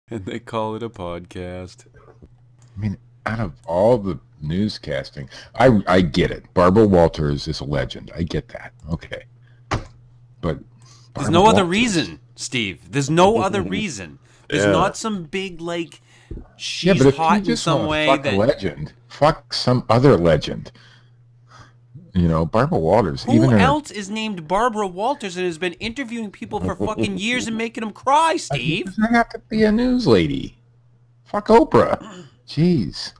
And they call it a podcast. I mean, out of all the newscasting, I get it. Barbara Walters is a legend. I get that. Okay. But there's no other reason, Steve. There's no other reason. There's not some big, like, she's hot in some way. Fuck a legend. Fuck some other legend. You know, Barbara Walters. Who else is named Barbara Walters and has been interviewing people for fucking years and making them cry, Steve? I have to be a news lady. Fuck Oprah. Jeez.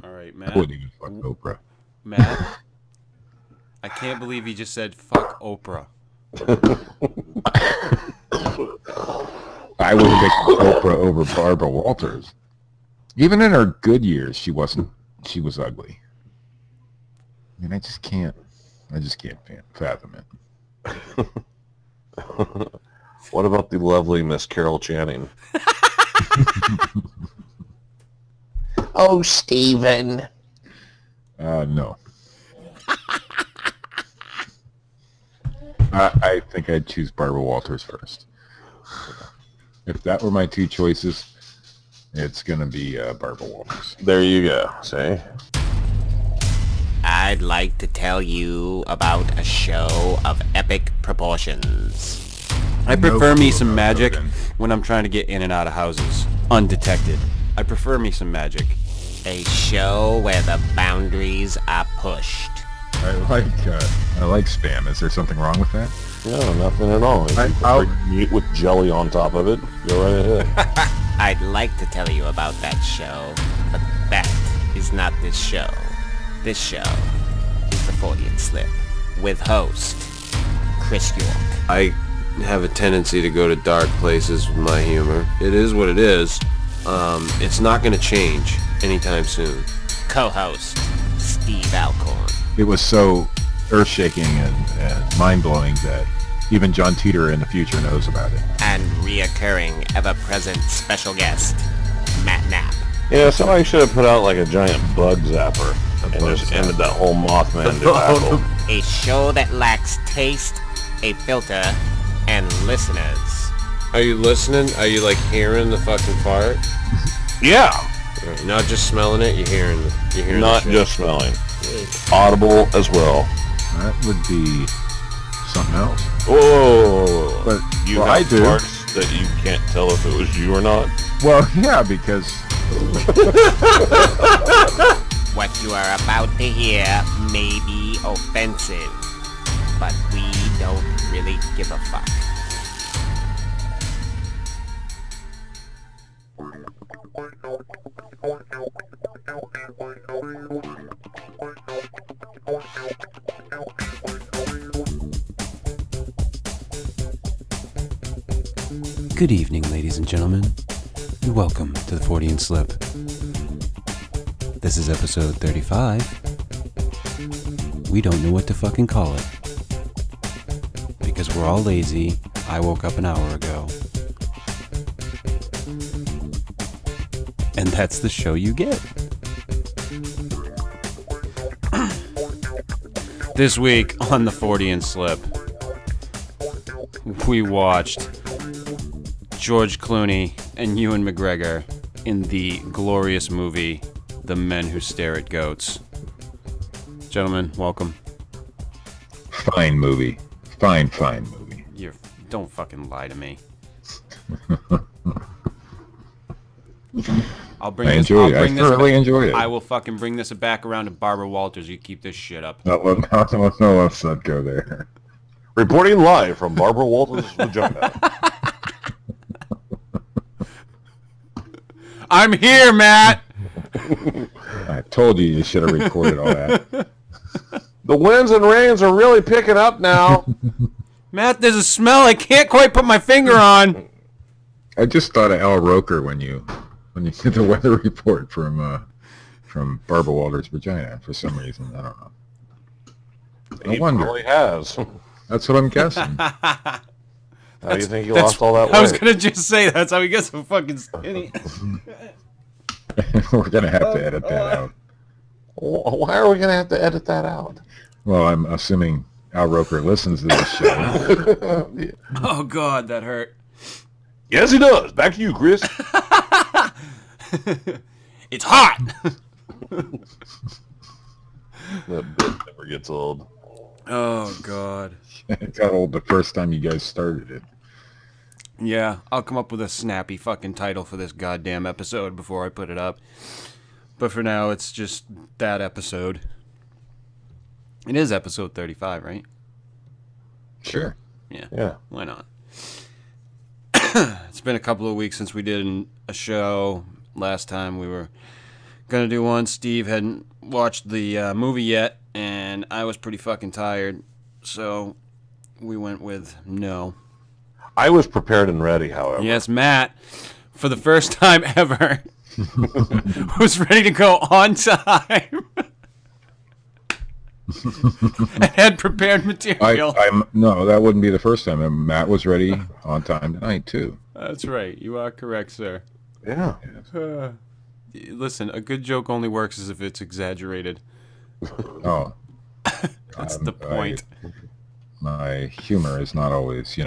All right, Matt. I wouldn't even fuck Oprah. Matt, I can't believe he just said fuck Oprah. I would pick Oprah over Barbara Walters. Even in her good years, she was ugly. I mean, I just can't fathom it. What about the lovely Miss Carol Channing? Oh, Stephen. No. I think I'd choose Barbara Walters first. If that were my two choices, it's going to be Barbara Walters. There you go. See? I'd like to tell you about a show of epic proportions. I prefer me some magic when I'm trying to get in and out of houses undetected. I prefer me some magic. A show where the boundaries are pushed. I like spam. Is there something wrong with that? No, nothing at all. If you meat with jelly on top of it, go right ahead. I'd like to tell you about that show, but that is not this show. This show is the Fortean Slip, with host Chris York. I have a tendency to go to dark places with my humor. It is what it is. It's not going to change anytime soon. Co-host Steve Alcorn. It was so earth-shaking and mind-blowing that even John Teeter in the future knows about it. And reoccurring, ever-present special guest, Matt Knapp. Yeah, somebody should have put out like a giant bug zapper and just ended that whole Mothman debacle. A show that lacks taste, a filter, and listeners. Are you listening? Are you like hearing the fucking fart? Yeah. Right, not just smelling it, you're hearing Not just smelling. Audible as well. That would be something else. Whoa. But you well, have I do. farts that you can't tell if it was you or not? Well, yeah, because What you are about to hear may be offensive, but we don't really give a fuck. Good evening, ladies and gentlemen, and welcome to the Fortean Slip. This is episode 35. We don't know what to fucking call it. Because we're all lazy. I woke up an hour ago. And that's the show you get. This week on the Fortean Slip, we watched George Clooney and Ewan McGregor in the glorious movie The Men Who Stare at Goats. Gentlemen, welcome. fine movie. Fine movie. Don't fucking lie to me. I thoroughly enjoyed it. I will fucking bring this back around to Barbara Walters. You keep this shit up. No, let's not go there. Reporting live from Barbara Walters' vagina. I'm here, Matt! I told you should have recorded all that. The winds and rains are really picking up now. Matt, there's a smell I can't quite put my finger on. I just thought of Al Roker when you did the weather report from Barbara Walters' vagina for some reason. I don't know. He probably has. That's what I'm guessing. How do you think he lost all that weight? I was gonna just say that's how he gets so fucking skinny. We're gonna have to edit that out. Why are we gonna have to edit that out? Well, I'm assuming Al Roker listens to this show. Oh God, that hurt. Yes, he does. Back to you, Chris. It's hot. That bit never gets old. Oh God. It got old the first time you guys started it. Yeah, I'll come up with a snappy fucking title for this goddamn episode before I put it up. But for now, it's just that episode. It is episode 35, right? Sure. Yeah. Why not? It's been a couple of weeks since we did a show. Last time we were going to do one. Steve hadn't watched the movie yet, and I was pretty fucking tired. So we went with no. I was prepared and ready, however. Yes, Matt, for the first time ever, was ready to go on time. And had prepared material. No, that wouldn't be the first time. Matt was ready on time tonight, too. That's right. You are correct, sir. Yeah. Listen, a good joke only works as if it's exaggerated. Oh. That's the point. My humor is not always,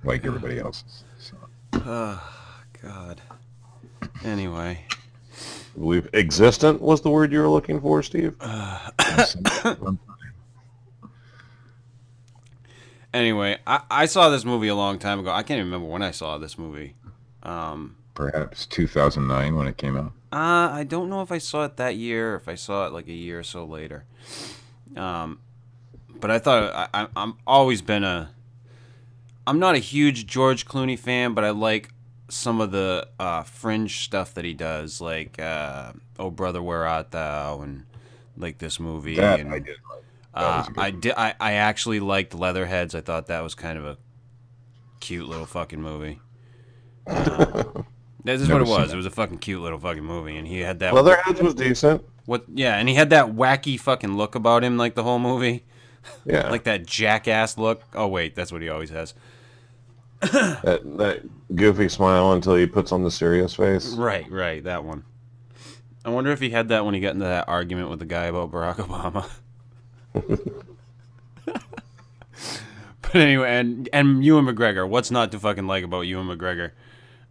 like everybody else's. So. Oh, God. Anyway. I believe existent was the word you were looking for, Steve. Anyway, I saw this movie a long time ago. I can't even remember when I saw this movie. Perhaps 2009 when it came out. I don't know if I saw it that year or if I saw it like a year or so later. But I thought I'm always been I'm not a huge George Clooney fan, but I like some of the fringe stuff that he does, like "Oh Brother, Where Art Thou," and like this movie. That and, I did like. I actually liked Leatherheads. I thought that was kind of a cute little fucking movie. This is what it was. It was a fucking cute little fucking movie, and he had that. Leatherheads was decent. Yeah, and he had that wacky fucking look about him, like the whole movie. Yeah, like that jackass look. Oh wait, that's what he always has. that goofy smile until he puts on the serious face. Right, that one. I wonder if he had that when he got into that argument with the guy about Barack Obama. But anyway, and Ewan McGregor, what's not to fucking like about Ewan McGregor?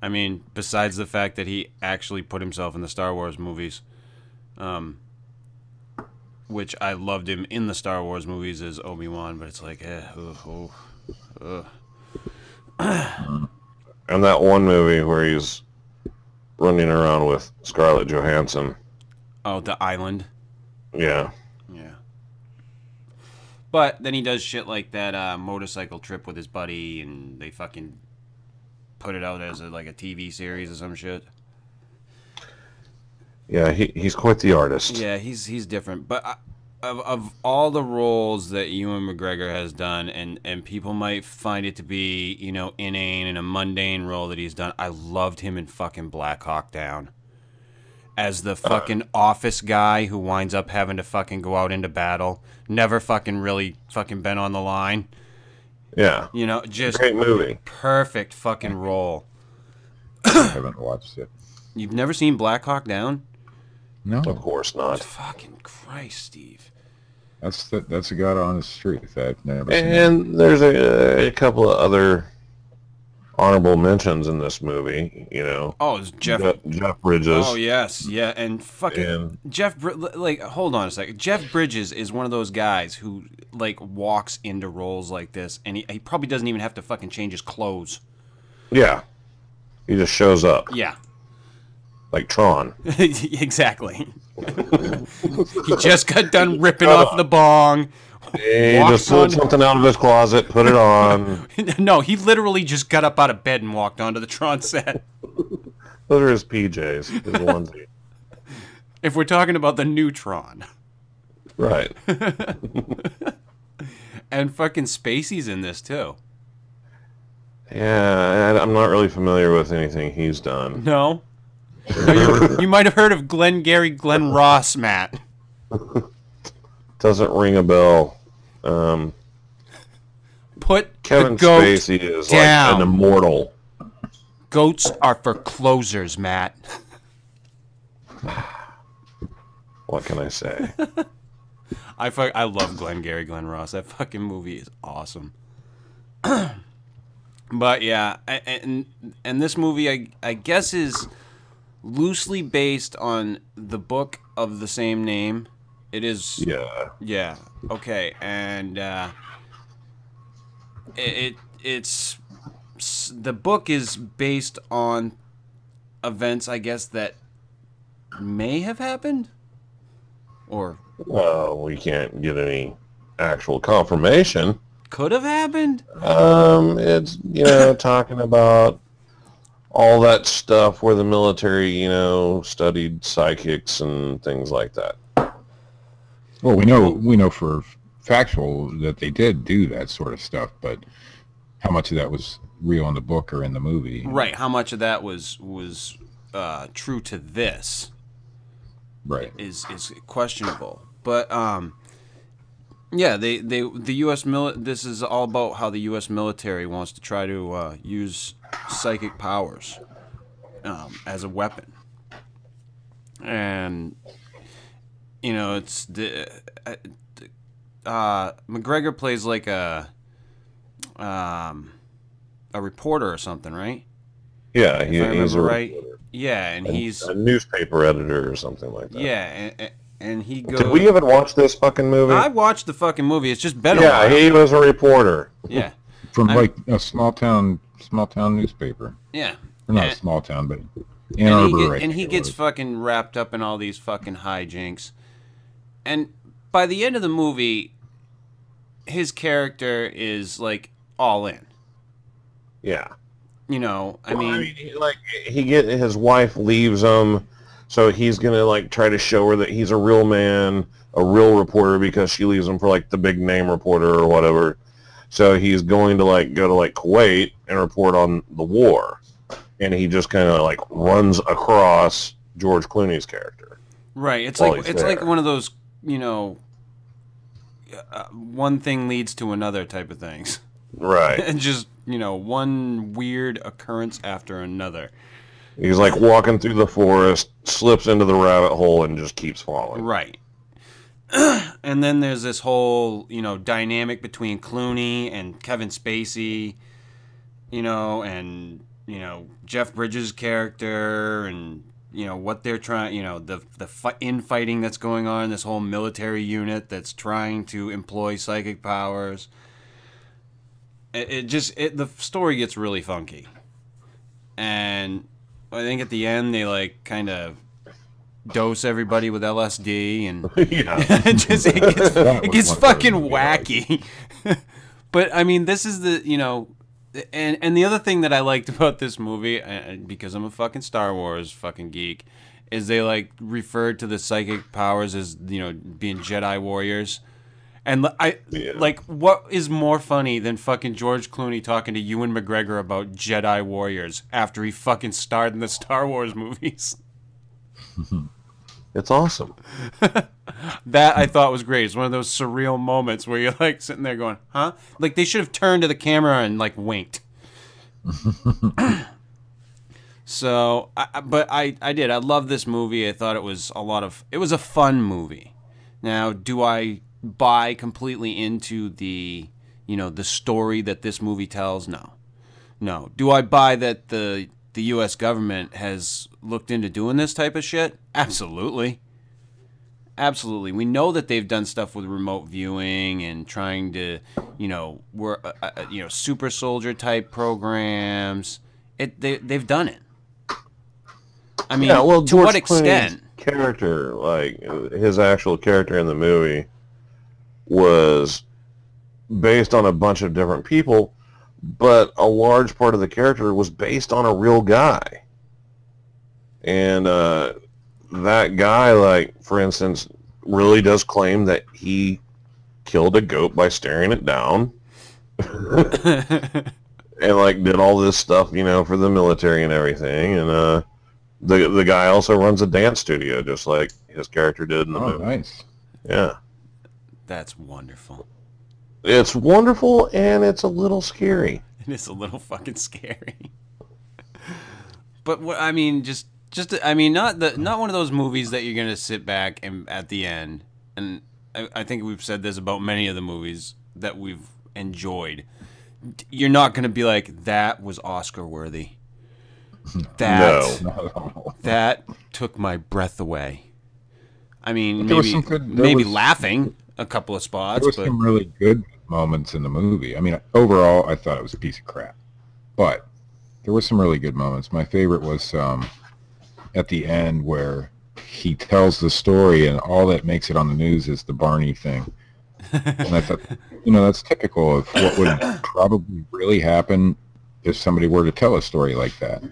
I mean, besides the fact that he actually put himself in the Star Wars movies, which I loved him in the Star Wars movies as Obi-Wan, but it's like, And that one movie where he's running around with Scarlett Johansson. Oh, The Island. Yeah. Yeah. But then he does shit like that motorcycle trip with his buddy, and they fucking put it out as a TV series or some shit. Yeah, he's quite the artist. Yeah, he's different. But of all the roles that Ewan McGregor has done, and people might find it to be, inane and a mundane role that he's done, I loved him in fucking Black Hawk Down. As the fucking office guy who winds up having to fucking go out into battle. Never fucking really fucking been on the line. Yeah. Just great movie. Perfect fucking role. I haven't watched it. You've never seen Black Hawk Down? No. Of course not. Fucking Christ, Steve. That's a God honest truth. I've never seen it. And there's a couple of other honorable mentions in this movie, Oh, it's Jeff Bridges. Oh, yes. Yeah, and fucking hold on a second. Jeff Bridges is one of those guys who, walks into roles like this, and he probably doesn't even have to fucking change his clothes. Yeah. He just shows up. Yeah. Like Tron. Exactly. He just got done ripping off the bong. He just pulled something out of his closet, put it on. No, he literally just got up out of bed and walked onto the Tron set. Those are his PJs, his onesie. If we're talking about the new Tron. Right. And fucking Spacey's in this, too. Yeah, I'm not really familiar with anything he's done. No? You might have heard of Glenn Ross, Matt. Doesn't ring a bell. Put Kevin the goat Spacey is down. like an immortal. Goats are for closers, Matt. What can I say? I love Glenn Ross. That fucking movie is awesome. But yeah, and this movie I guess is loosely based on the book of the same name. It is. Yeah. Yeah. Okay. And it's the book is based on events, I guess, that may have happened, or We can't get any actual confirmation. could have happened. It's, talking about all that stuff where the military, studied psychics and things like that. Well, we know for factual that they did do that sort of stuff, but how much of that was real in the book or in the movie? Right. How much of that was true to this? Right. Is questionable. But yeah, the U.S. This is all about how the U.S. military wants to try to use psychic powers as a weapon, and it's McGregor plays like a reporter or something, right? Yeah, If I he's remember a right. Yeah, and he's a newspaper editor or something like that. yeah, and he goes. Did we even watch this fucking movie? I watched the fucking movie. It's just been a Yeah, while. he was a reporter. Yeah, From like a small town newspaper. yeah. Or not a small town, but Ann Arbor. And he gets fucking wrapped up in all these fucking hijinks. And by the end of the movie, his character is like all in. Yeah. His wife leaves him, so he's gonna try to show her that he's a real man, a real reporter, because she leaves him for the big name reporter or whatever. So he's going to go to Kuwait and report on the war, and he just kind of runs across George Clooney's character. Right. It's while like he's there. one of those one thing leads to another type of things. Right. And just one weird occurrence after another. He's walking through the forest, slips into the rabbit hole, and just keeps falling. Right. And then there's this whole, dynamic between Clooney and Kevin Spacey, and, Jeff Bridges' character and, what they're trying, the infighting that's going on, this whole military unit that's trying to employ psychic powers. The story ggets really funky. And I think at the end they kind of dose everybody with LSD and Yeah. it gets fucking wacky. But I mean, this is the and the other thing that I liked about this movie, because I'm a fucking Star Wars fucking geek, is they referred to the psychic powers as being Jedi warriors. And what is more funny than fucking George Clooney talking to Ewan McGregor about Jedi warriors after he fucking starred in the Star Wars movies? It's awesome. That I thought was great. It's one of those surreal moments where you're sitting there going, huh? They should have turned to the camera and winked. So, I did. I love this movie. I thought it was it was a fun movie. Now, do I buy completely into the story that this movie tells? No. Do I buy that the U.S. government has looked into doing this type of shit? Absolutely. We know that they've done stuff with remote viewing and trying to, super soldier type programs. They've done it. I mean, to George what extent? Clooney's character, his actual character in the movie, was based on a bunch of different people, but a large part of the character was based on a real guy. And that guy, for instance, really does claim that he killed a goat by staring it down. And did all this stuff, for the military and everything. And the guy also runs a dance studio, just like his character did in the movie. Nice. Yeah. That's wonderful. It's wonderful, and it's a little scary. It is a little fucking scary. But I mean, not one of those movies that you're gonna sit back and at the end. And I think we've said this about many of the movies that we've enjoyed. you're not going to be like, that was Oscar worthy. That No. that took my breath away. I mean, There was some good, maybe laughing a couple of spots, there was but some really good moments in the movie. I mean, overall, I thought it was a piece of crap, but there were some really good moments. My favorite was at the end where he tells the story, and all that makes it on the news is the Barney thing. And I thought, that's typical of what would probably really happen if somebody were to tell a story like that.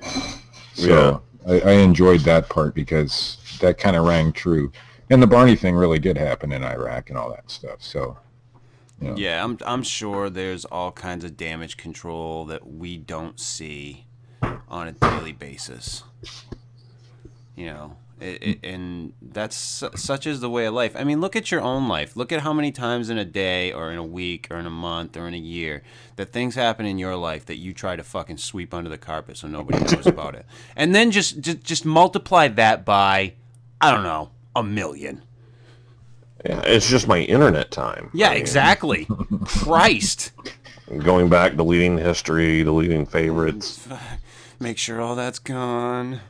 So I enjoyed that part because that kind of rang true. And the Barney thing really did happen in Iraq and all that stuff. So, yeah, I'm sure there's all kinds of damage control that we don't see on a daily basis. And that's such is the way of life. I mean, look at your own life. Look at how many times in a day or in a week or in a month or in a year that things happen in your life that you try to fucking sweep under the carpet so nobody knows about it. And then just multiply that by, I don't know, 1 million. Yeah, it's just my internet time. Yeah, exactly. Christ. Going back, deleting history, deleting favorites. Make sure all that's gone.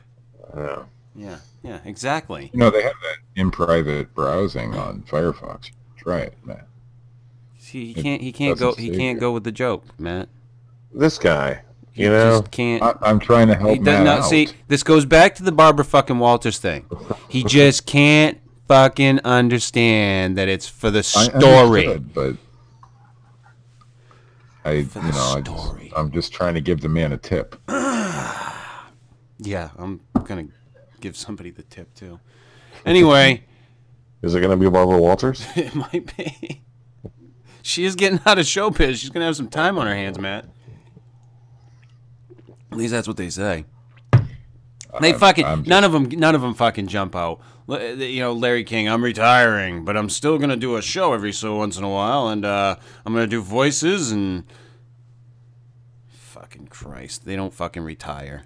Yeah. Yeah, exactly. they have that in private browsing on Firefox. Try it, Matt. See, he can't go with the joke, Matt. This guy, He just can't. I'm trying to help Matt out. See, this goes back to the Barbara fucking Walters thing. He just can't fucking understand that it's for the story. I understood, but I'm just trying to give the man a tip. Yeah, I'm gonna give somebody the tip too. Anyway, is it gonna be Barbara Walters? it might be. She is getting out of showbiz. She's gonna have some time on her hands, Matt. At least that's what they say. They none of them fucking jump out. Larry King, I'm retiring, but I'm still gonna do a show every so once in a while, and I'm gonna do voices and. Fucking Christ, they don't fucking retire.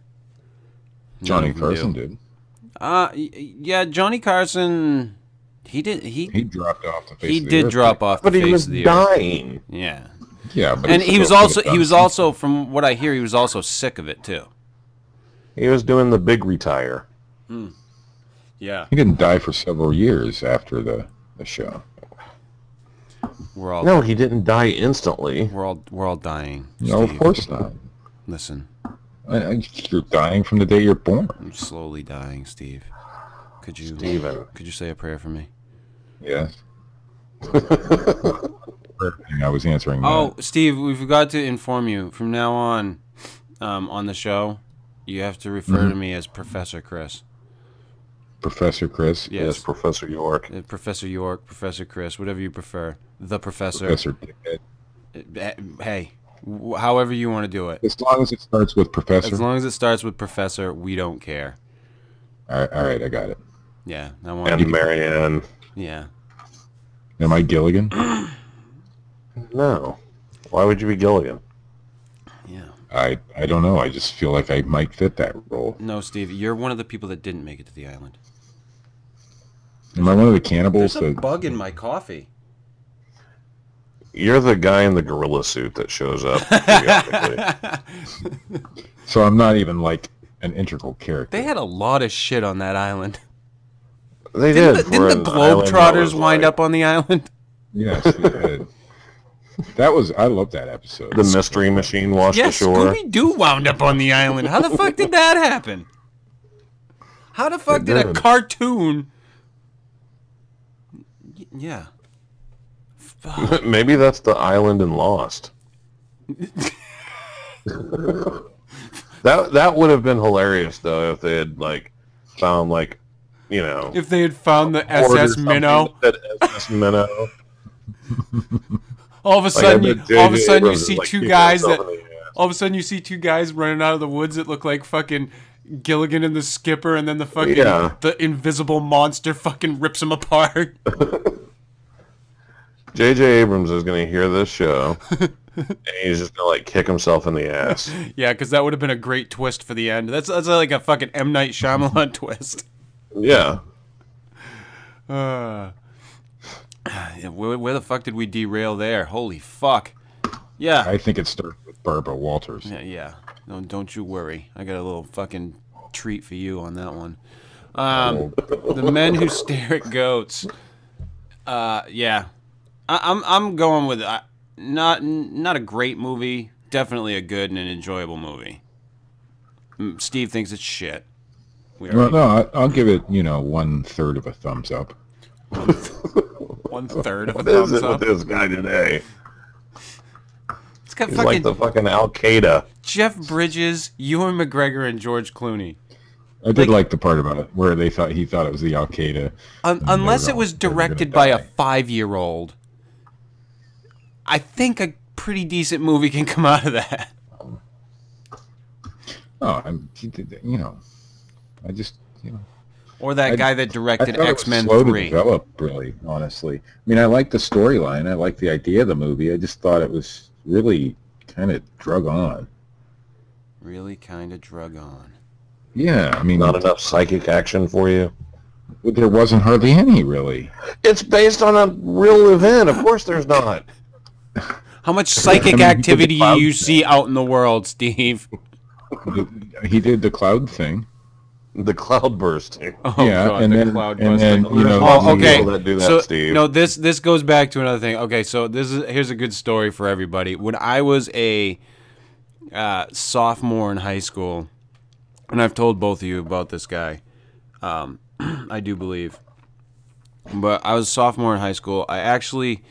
Johnny Carson did. Yeah, Johnny Carson. He did. He dropped off the face. He of the did earth, drop off the but he face was of the dying. earth. Yeah. Yeah, but And he was also, from what I hear, he was also sick of it too. He was doing the big retire. Yeah. He didn't die for several years after the show. No, he didn't die instantly. We're all dying. No, Steve. of course not. Listen. You're dying from the day you're born. I'm slowly dying, Steve. Could you say a prayer for me? Yes. I was answering that. Oh, Steve, we forgot to inform you. From now on the show, you have to refer to me as Professor Chris. Professor Chris? Yes, Professor York. Professor York, Professor Chris, whatever you prefer. The Professor. Professor. Hey, however you want to do it. As long as it starts with Professor. As long as it starts with Professor, we don't care. All right, I got it. Yeah. And Marianne. Yeah. Am I Gilligan? No. Why would you be Gilligan? Yeah. I don't know. I just feel like I might fit that role. No, Steve, you're one of the people that didn't make it to the island. Am I one of the cannibals? There's a bug in my coffee. You're the guy in the gorilla suit that shows up periodically. So I'm not even like an integral character. They had a lot of shit on that island. They did. Didn't the Globetrotters wind up on the island? Yes, they did. I love that episode. The Mystery Machine washed ashore. Scooby-Doo wound up on the island. How the fuck did that happen? How the fuck did a cartoon... Yeah. Maybe that's the island in Lost. That would have been hilarious though if they had found if they had found the SS Minnow. SS Minnow. All of a sudden you see two guys all of a sudden you see two guys running out of the woods that look like fucking Gilligan and the Skipper, and then the fucking the invisible monster fucking rips them apart. J.J. Abrams is going to hear this show, and he's just going to kick himself in the ass. Yeah, because that would have been a great twist for the end. That's like a fucking M. Night Shyamalan twist. Yeah. Where the fuck did we derail there? Holy fuck. Yeah. I think it starts with Barbara Walters. Yeah. No, don't you worry. I got a little fucking treat for you on that one. Well, The Men Who Stare at Goats. Yeah. I'm going with not a great movie. Definitely a good and an enjoyable movie. Steve thinks it's shit. well, no, I'll give it, 1/3 of a thumbs up. 1/3 of a What is thumbs it up. with this guy today? It's got He's fucking like the fucking Al Qaeda. Jeff Bridges, Ewan McGregor, and George Clooney. I did like the part about it where he thought it was the Al Qaeda. Unless it was they were gonna directed by a die. 5-year-old, I think a pretty decent movie can come out of that. Oh, I just, Or that guy that I directed thought X-Men it was slow 3. to develop, really, honestly. I mean, I like the storyline. I like the idea of the movie. I just thought it was really kind of drug on. Really kind of drug on. Yeah, I mean, Not enough psychic action for you. there wasn't hardly any, really. It's based on a real event. Of course there's not. How much psychic he did the activity do cloud you thing. see out in the world, Steve? He did the cloud thing. The cloud bursting. Oh, Yeah, God, and the then- cloud and busting. then, There's Oh, lots of okay. people that do that, So Steve. no, this goes back to another thing. Okay, so here's a good story for everybody. When I was a sophomore in high school, and I've told both of you about this guy, I do believe. But I was a sophomore in high school. I actually,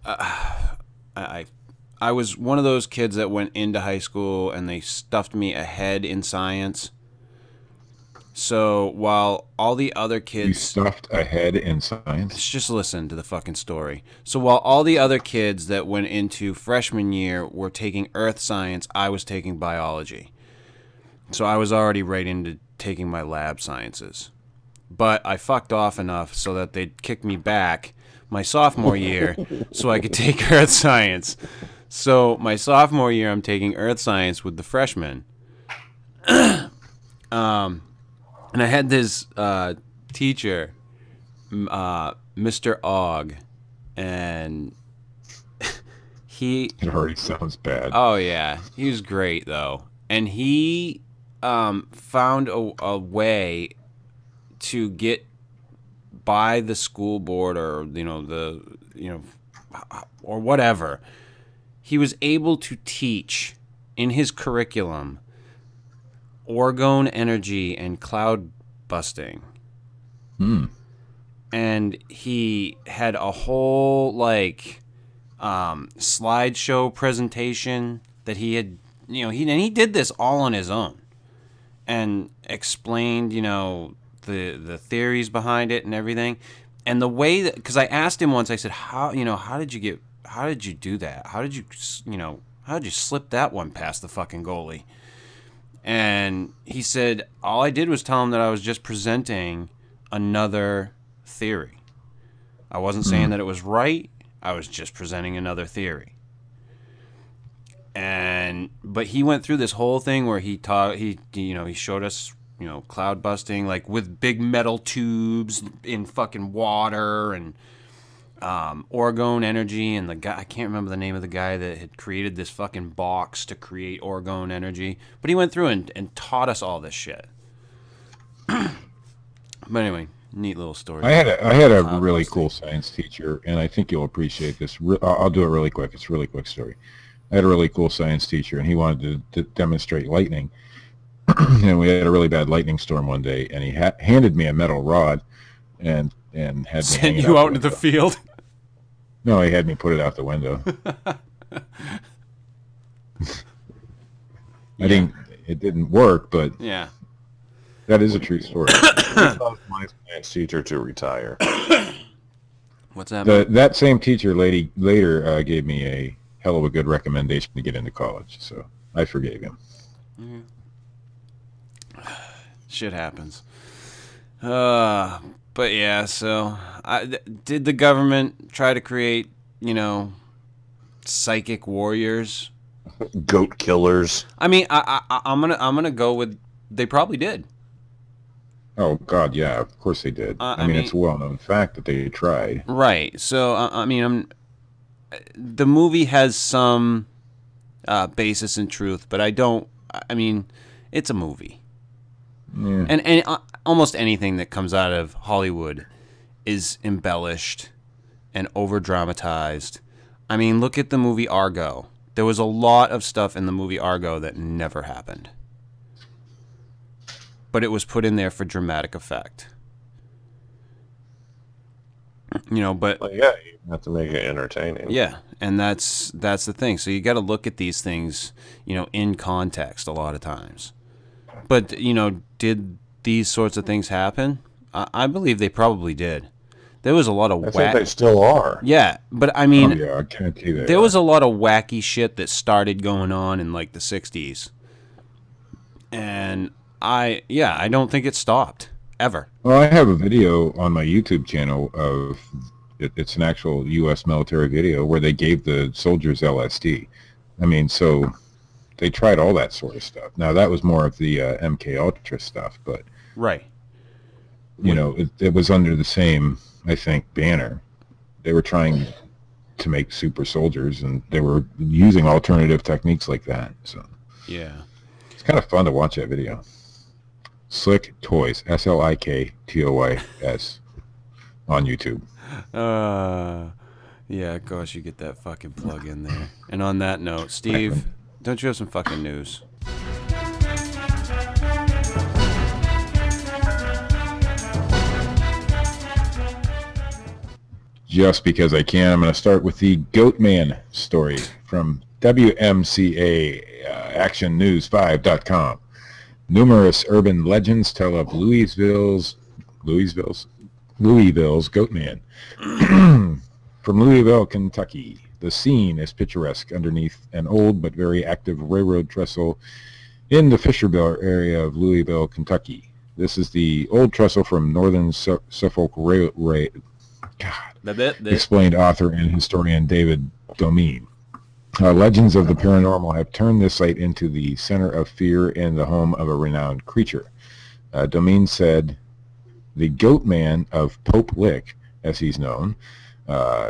I was one of those kids that went into high school and they stuffed me ahead in science. So while all the other You kids... stuffed ahead in science. Just listen to the fucking story. So while all the other kids that went into freshman year were taking earth science, I was taking biology. So I was already right into taking my lab sciences. But I fucked off enough so that they'd kick me back my sophomore year so I could take earth science. So my sophomore year, I'm taking earth science with the freshmen. And I had this teacher, Mr. Og, and he... It already sounds bad. Oh, yeah. He was great, though. And he found a way to get by the school board or, or whatever. He was able to teach in his curriculum orgone energy and cloud busting. And he had a whole slideshow presentation that he had, he did this all on his own and explained, the theories behind it and everything. And the way that, because I asked him once, I said, how did you do that? How did you slip that one past the fucking goalie? And he said, all I did was tell him that I was just presenting another theory. I wasn't saying that it was right. I was just presenting another theory. But he went through this whole thing where he showed us, cloud busting, like with big metal tubes in fucking water and orgone energy, and the guy, I can't remember the name of the guy that had created this fucking box to create orgone energy, but he went through and taught us all this shit. But anyway, neat little story. I had a really cool science teacher, and I think you'll appreciate this. I'll do it really quick. It's a really quick story. I had a really cool science teacher, and he wanted to demonstrate lightning. And we had a really bad lightning storm one day, and he handed me a metal rod and had me Send hang it you out the into the window. field. No, he had me put it out the window. It didn't work, but Yeah. that is a true story. I caused my science teacher to retire. What's that? mean? That same teacher later gave me a hell of a good recommendation to get into college, so I forgave him. Shit happens. But yeah, so did the government try to create, psychic warriors? Goat killers. I mean, I'm gonna go with they probably did. Oh God, yeah, of course they did. I I mean, mean- it's a well-known fact that they tried. Right. So I mean, the movie has some basis in truth, but I mean, it's a movie. Yeah. And almost anything that comes out of Hollywood is embellished and over-dramatized. I mean, look at the movie Argo. There was a lot of stuff in the movie Argo that never happened. But it was put in there for dramatic effect. You know, but... Well, yeah, you have to make it entertaining. Yeah, and that's the thing. So you got to look at these things, you know, in context a lot of times. But, you know, did these sorts of things happen? I believe they probably did. There was a lot of I think they still are. Yeah, but I mean, I can't see that. there was a lot of wacky shit that started going on in like the 60s. And I don't think it stopped ever. Well, I have a video on my YouTube channel of it's an actual U.S. military video where they gave the soldiers LSD. I mean, so they tried all that sort of stuff. Now that was more of the MK Ultra stuff, but Right. you know, it was under the same, I think, banner. They were trying to make super soldiers, and they were using alternative techniques like that. So Yeah. it's kind of fun to watch that video. Slick Toys, SLIKTOYS, on YouTube. Yeah, of course you get that fucking plug in there. And on that note, Steve, don't you have some fucking news? Just because I can, I'm going to start with the Goatman story from WMCA ActionNews5.com. Numerous urban legends tell of Louisville's Goatman. From Louisville, Kentucky, the scene is picturesque underneath an old but very active railroad trestle in the Fisherville area of Louisville, Kentucky. This is the old trestle from northern Suffolk Railway. Explained author and historian David Dominguez. Legends of the paranormal have turned this site into the center of fear and the home of a renowned creature. Dominguez said, the Goatman of Pope Lick, as he's known,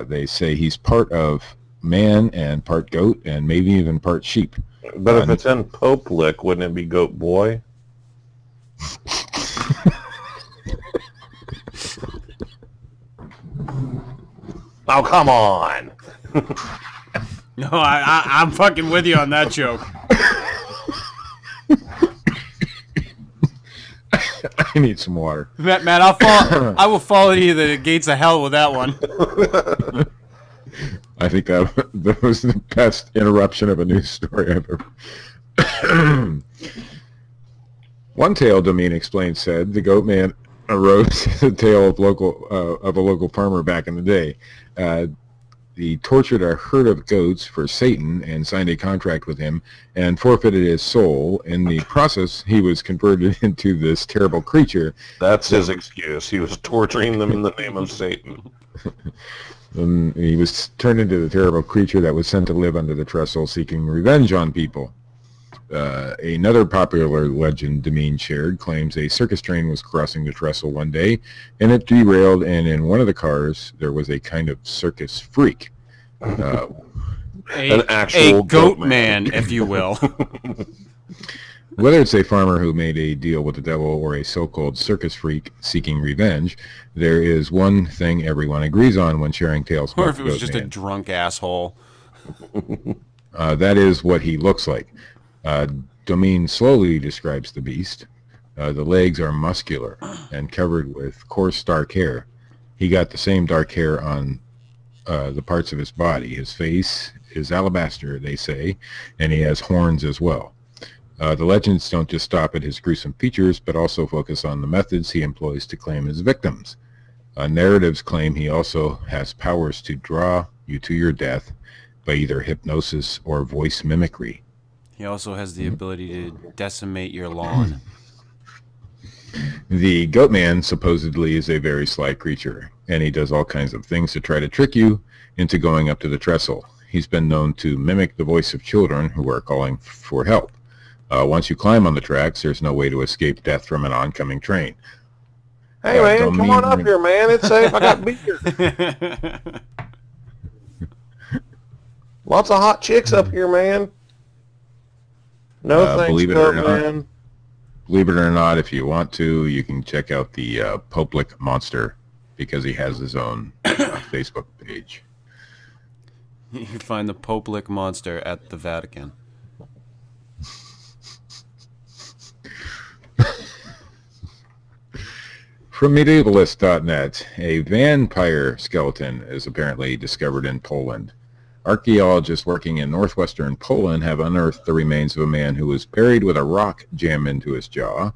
they say he's part of man and part goat and maybe even part sheep. But if it's in Pope Lick, wouldn't it be Goat Boy? Oh, come on. No, I'm fucking with you on that joke. I need some water. Matt, I will follow you to the gates of hell with that one. I think that was the best interruption of a news story I've ever. One tale, Dominguez explained, said the Goatman arose as a tale of a local farmer back in the day. He tortured a herd of goats for Satan and signed a contract with him and forfeited his soul. In the process, he was converted into this terrible creature. That's his excuse. He was torturing them in the name of Satan. And he was turned into the terrible creature that was sent to live under the trestle, seeking revenge on people. Another popular legend Dominguez shared claims a circus train was crossing the trestle one day, and it derailed, and in one of the cars there was a kind of circus freak. An actual goat man, if you will. Whether it's a farmer who made a deal with the devil or a so-called circus freak seeking revenge, there is one thing everyone agrees on when sharing tales about Or if it was just Goatman. a drunk asshole. That is what he looks like. Dominguez slowly describes the beast. The legs are muscular and covered with coarse dark hair. He got the same dark hair on the parts of his body. His face is alabaster, they say, and he has horns as well. The legends don't just stop at his gruesome features, but also focus on the methods he employs to claim his victims. Narratives claim he also has powers to draw you to your death by either hypnosis or voice mimicry. He also has the ability to decimate your lawn. The Goatman supposedly is a very sly creature, and he does all kinds of things to try to trick you into going up to the trestle. He's been known to mimic the voice of children who are calling for help. Once you climb on the tracks, there's no way to escape death from an oncoming train. Hey, man, come on up here, man. It's safe. I got beer. Lots of hot chicks up here, man. No thanks, believe it or not. Goatmen. Believe it or not, if you want to, you can check out the Public Monster because he has his own Facebook page. You can find the Poplick monster at the Vatican. From medievalist.net, a vampire skeleton is apparently discovered in Poland. Archaeologists working in northwestern Poland have unearthed the remains of a man who was buried with a rock jammed into his jaw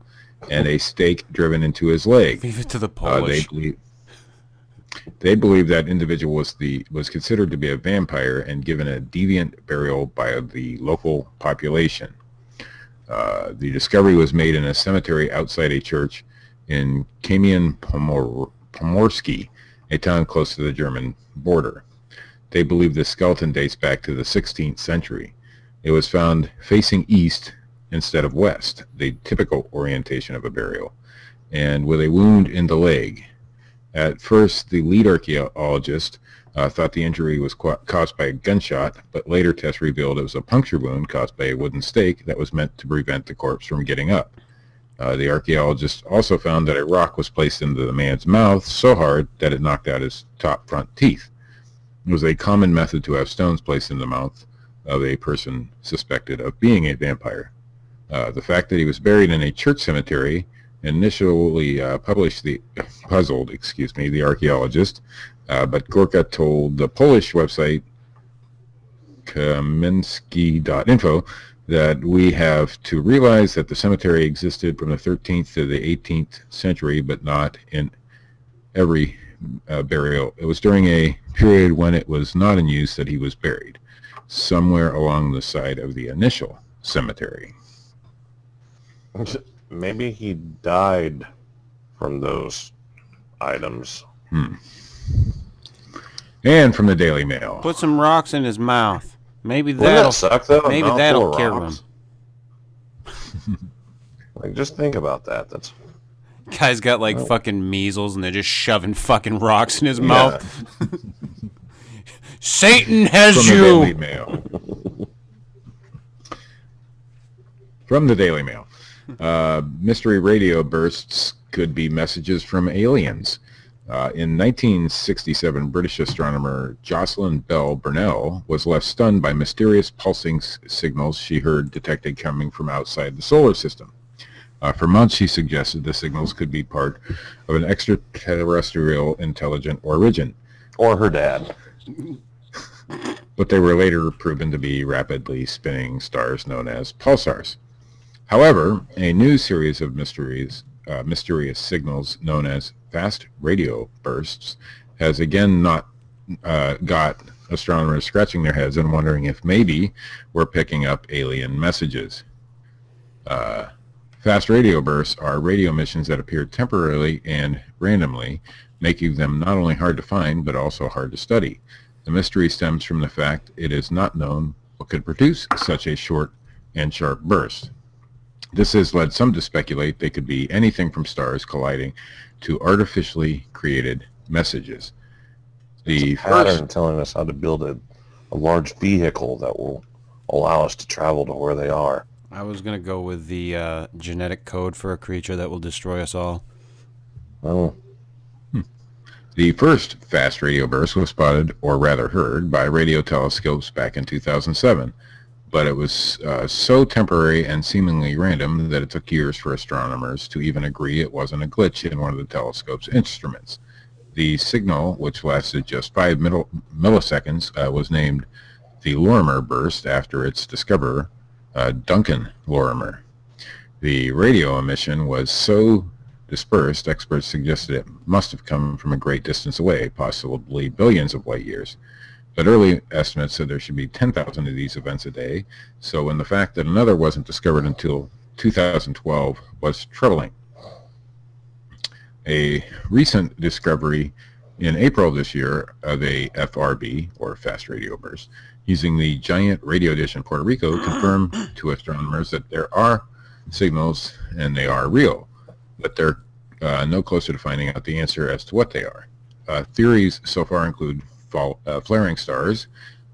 and a stake driven into his leg. Leave it to the Polish. They believe that individual was considered to be a vampire and given a deviant burial by the local population. The discovery was made in a cemetery outside a church in Kamien-Pomorsky, a town close to the German border. They believe the skeleton dates back to the 16th century. It was found facing east instead of west, the typical orientation of a burial, and with a wound in the leg. At first, the lead archaeologist thought the injury was caused by a gunshot, but later tests revealed it was a puncture wound caused by a wooden stake that was meant to prevent the corpse from getting up. The archaeologist also found that a rock was placed into the man's mouth so hard that it knocked out his top front teeth. It was a common method to have stones placed in the mouth of a person suspected of being a vampire. The fact that he was buried in a church cemetery initially puzzled the archaeologist, but Gorka told the Polish website Kamiński.info that we have to realize that the cemetery existed from the 13th to the 18th century, but not in every burial. It was during a period when it was not in use that he was buried, somewhere along the side of the initial cemetery. Maybe he died from those items. And from the Daily Mail. Put some rocks in his mouth. Maybe Wouldn't that'll that suck, though? maybe Mouthful that'll of cure rocks? him. Like, just think about that. That's Guy's got like fucking measles and they're just shoving fucking rocks in his mouth. Satan has From the you. Daily Mail. From the Daily Mail. Mystery radio bursts could be messages from aliens. In 1967, British astronomer Jocelyn Bell Burnell was left stunned by mysterious pulsing signals she heard detected coming from outside the solar system. For months, she suggested the signals could be part of an extraterrestrial intelligent origin. or her dad. But they were later proven to be rapidly spinning stars known as pulsars. However, a new series of mysterious signals known as fast radio bursts has again not got astronomers scratching their heads and wondering if maybe we're picking up alien messages. Fast radio bursts are radio emissions that appear temporarily and randomly, making them not only hard to find but also hard to study. The mystery stems from the fact it is not known what could produce such a short and sharp burst. This has led some to speculate they could be anything from stars colliding to artificially created messages. The Pattern telling us how to build a large vehicle that will allow us to travel to where they are. I was going to go with the genetic code for a creature that will destroy us all. Oh. The first fast radio burst was spotted, or rather heard, by radio telescopes back in 2007. But it was so temporary and seemingly random that it took years for astronomers to even agree it wasn't a glitch in one of the telescope's instruments. The signal, which lasted just 5 milliseconds, was named the Lorimer burst after its discoverer, Duncan Lorimer. The radio emission was so dispersed, experts suggested it must have come from a great distance away, possibly billions of light years. But early estimates said there should be 10,000 of these events a day, so when the fact that another wasn't discovered until 2012 was troubling. A recent discovery in April of this year of a FRB, or fast radio burst, using the giant radio dish in Puerto Rico confirmed to astronomers that there are signals and they are real, but they're no closer to finding out the answer as to what they are. Theories so far include flaring stars,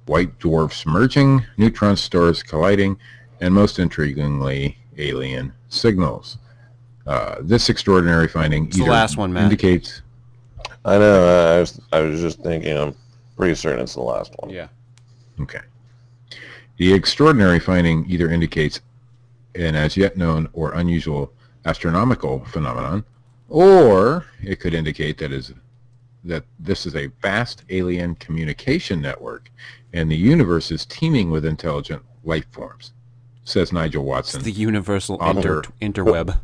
white dwarfs merging, neutron stars colliding, and most intriguingly, alien signals. This extraordinary finding It's the last one, Matt. indicates... I know. I was just thinking. I'm pretty certain it's the last one. Yeah. Okay. The extraordinary finding either indicates an as yet known or unusual astronomical phenomenon, or it could indicate that this is a vast alien communication network and the universe is teeming with intelligent life forms, says Nigel Watson. It's the universal author- interweb.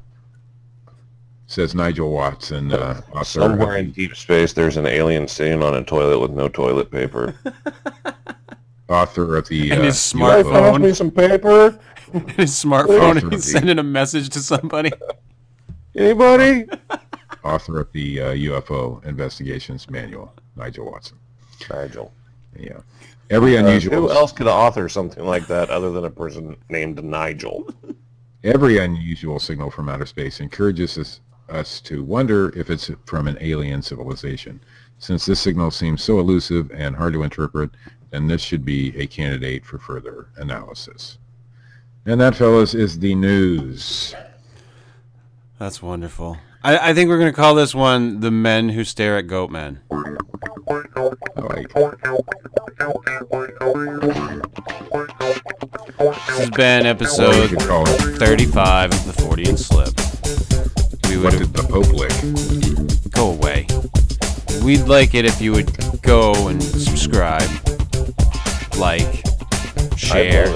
Says Nigel Watson, author Somewhere of in deep space, there's an alien sitting on a toilet with no toilet paper. author of the And his UFO smartphone. Pass me some paper. His smartphone, Author of he's the- sending a message to somebody. Anybody? author of the UFO Investigations Manual, Nigel Watson. Nigel. Yeah. Every unusual... Who else could author something like that other than a person named Nigel? Every unusual signal from outer space encourages us to wonder if it's from an alien civilization. Since this signal seems so elusive and hard to interpret, then this should be a candidate for further analysis. And that, fellas, is the news. That's wonderful. I think we're going to call this one The Men Who Stare at Goatmen. I like This has been Or episode you could call it, 35 of the Fortean Slip. We what would did the Pope lick? go away. We'd like it if you would go and subscribe, like, share.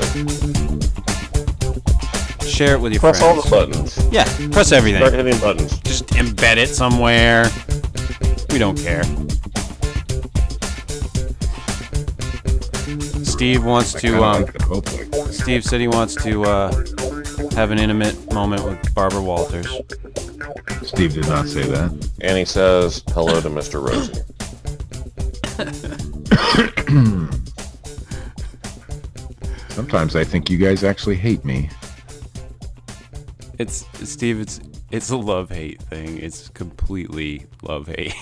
Share it with your Press friends. all the buttons. Yeah, press everything. Start hitting buttons. Just embed it somewhere. We don't care. Steve wants I kinda to like the Pope lick. Steve said he wants to have an intimate moment with Barbara Walters. Steve did not say that. And he says hello to Mr. Rosie. Sometimes I think you guys actually hate me. It's Steve, it's a love-hate thing. It's completely love-hate.